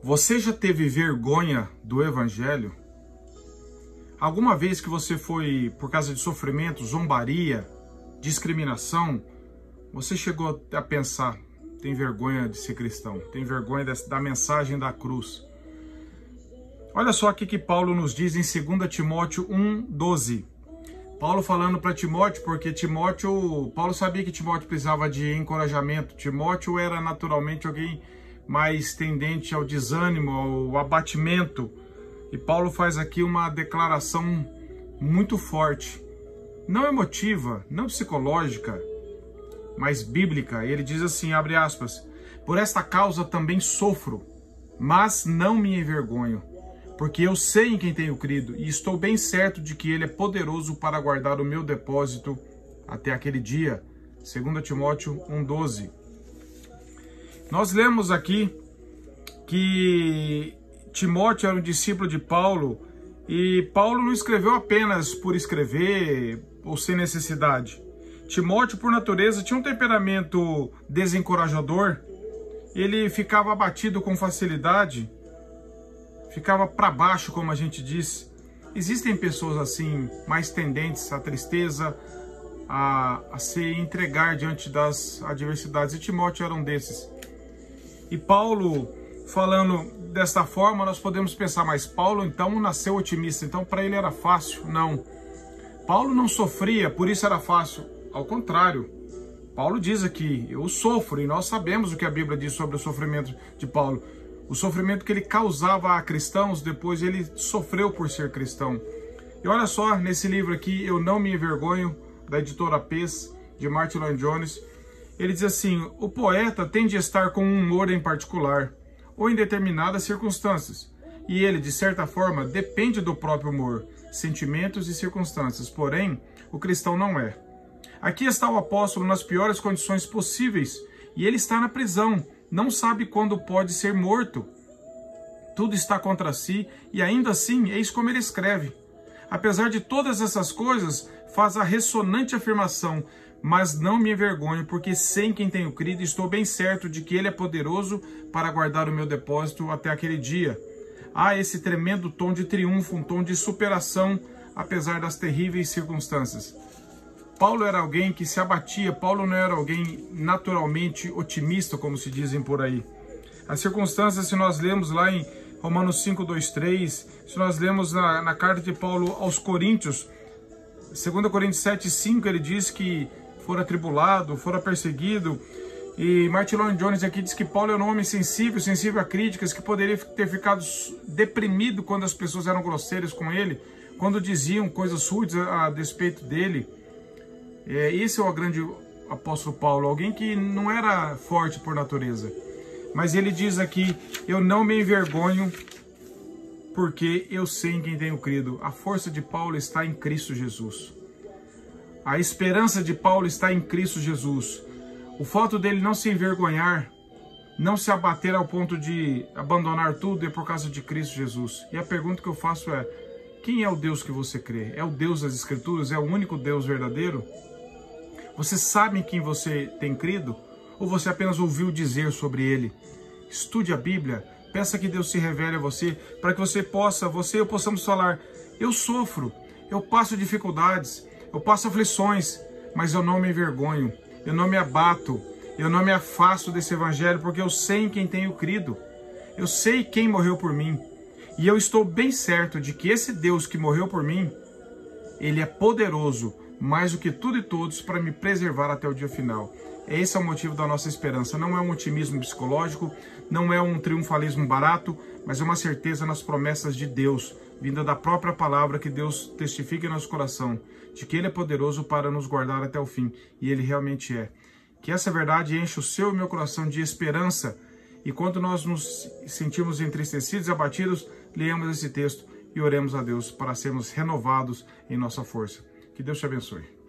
Você já teve vergonha do Evangelho? Alguma vez que você foi, por causa de sofrimento, zombaria, discriminação, você chegou a pensar, tem vergonha de ser cristão, tem vergonha da mensagem da cruz? Olha só o que Paulo nos diz em 2 Timóteo 1:12. Paulo falando para Timóteo, porque Paulo sabia que Timóteo precisava de encorajamento. Timóteo era naturalmente alguém mais tendente ao desânimo, ao abatimento. E Paulo faz aqui uma declaração muito forte, não emotiva, não psicológica, mas bíblica. Ele diz assim, abre aspas, por esta causa também sofro, mas não me envergonho, porque eu sei em quem tenho crido e estou bem certo de que ele é poderoso para guardar o meu depósito até aquele dia. 2 Timóteo 1:12. Nós lemos aqui que Timóteo era um discípulo de Paulo e Paulo não escreveu apenas por escrever ou sem necessidade. Timóteo, por natureza, tinha um temperamento desencorajador, ele ficava abatido com facilidade, ficava para baixo, como a gente diz. Existem pessoas assim, mais tendentes à tristeza, a se entregar diante das adversidades, e Timóteo era um desses. E Paulo, falando desta forma, nós podemos pensar, mas Paulo então nasceu otimista, então para ele era fácil? Não. Paulo não sofria, por isso era fácil. Ao contrário, Paulo diz aqui, eu sofro, e nós sabemos o que a Bíblia diz sobre o sofrimento de Paulo. O sofrimento que ele causava a cristãos, depois ele sofreu por ser cristão. E olha só, nesse livro aqui, Eu Não Me Envergonho, da editora Pez, de Martin Lloyd-Jones, ele diz assim, o poeta tende a estar com um humor em particular, ou em determinadas circunstâncias, e ele, de certa forma, depende do próprio humor, sentimentos e circunstâncias, porém, o cristão não é. Aqui está o apóstolo nas piores condições possíveis, e ele está na prisão, não sabe quando pode ser morto. Tudo está contra si, e ainda assim, eis como ele escreve. Apesar de todas essas coisas, faz a ressonante afirmação, mas não me envergonho, porque sei em quem tenho crido e estou bem certo de que ele é poderoso para guardar o meu depósito até aquele dia. Há esse tremendo tom de triunfo, um tom de superação, apesar das terríveis circunstâncias. Paulo era alguém que se abatia, Paulo não era alguém naturalmente otimista, como se dizem por aí. As circunstâncias, se nós lemos lá em Romanos 5:2-3, se nós lemos na carta de Paulo aos Coríntios, 2 Coríntios 7:5, ele diz que fora atribulado, fora perseguido. E Martin Lloyd-Jones aqui diz que Paulo era um homem sensível a críticas, que poderia ter ficado deprimido quando as pessoas eram grosseiras com ele, quando diziam coisas rudes a despeito dele. Esse é o grande apóstolo Paulo, alguém que não era forte por natureza. Mas ele diz aqui, eu não me envergonho, porque eu sei em quem tenho crido. A força de Paulo está em Cristo Jesus. A esperança de Paulo está em Cristo Jesus. O fato dele não se envergonhar, não se abater ao ponto de abandonar tudo, é por causa de Cristo Jesus. E a pergunta que eu faço é, quem é o Deus que você crê? É o Deus das Escrituras? É o único Deus verdadeiro? Você sabe em quem você tem crido? Ou você apenas ouviu dizer sobre ele? Estude a Bíblia, peça que Deus se revele a você, para que você e eu possamos falar, eu sofro, eu passo dificuldades, eu passo aflições, mas eu não me envergonho, eu não me abato, eu não me afasto desse evangelho, porque eu sei em quem tenho crido, eu sei quem morreu por mim, e eu estou bem certo de que esse Deus que morreu por mim, ele é poderoso, mais do que tudo e todos, para me preservar até o dia final. Esse é o motivo da nossa esperança. Não é um otimismo psicológico, não é um triunfalismo barato, mas é uma certeza nas promessas de Deus, vinda da própria palavra, que Deus testifica em nosso coração, de que ele é poderoso para nos guardar até o fim, e ele realmente é. Que essa verdade enche o seu e o meu coração de esperança, e quando nós nos sentimos entristecidos e abatidos, leamos esse texto e oremos a Deus para sermos renovados em nossa força. Que Deus te abençoe.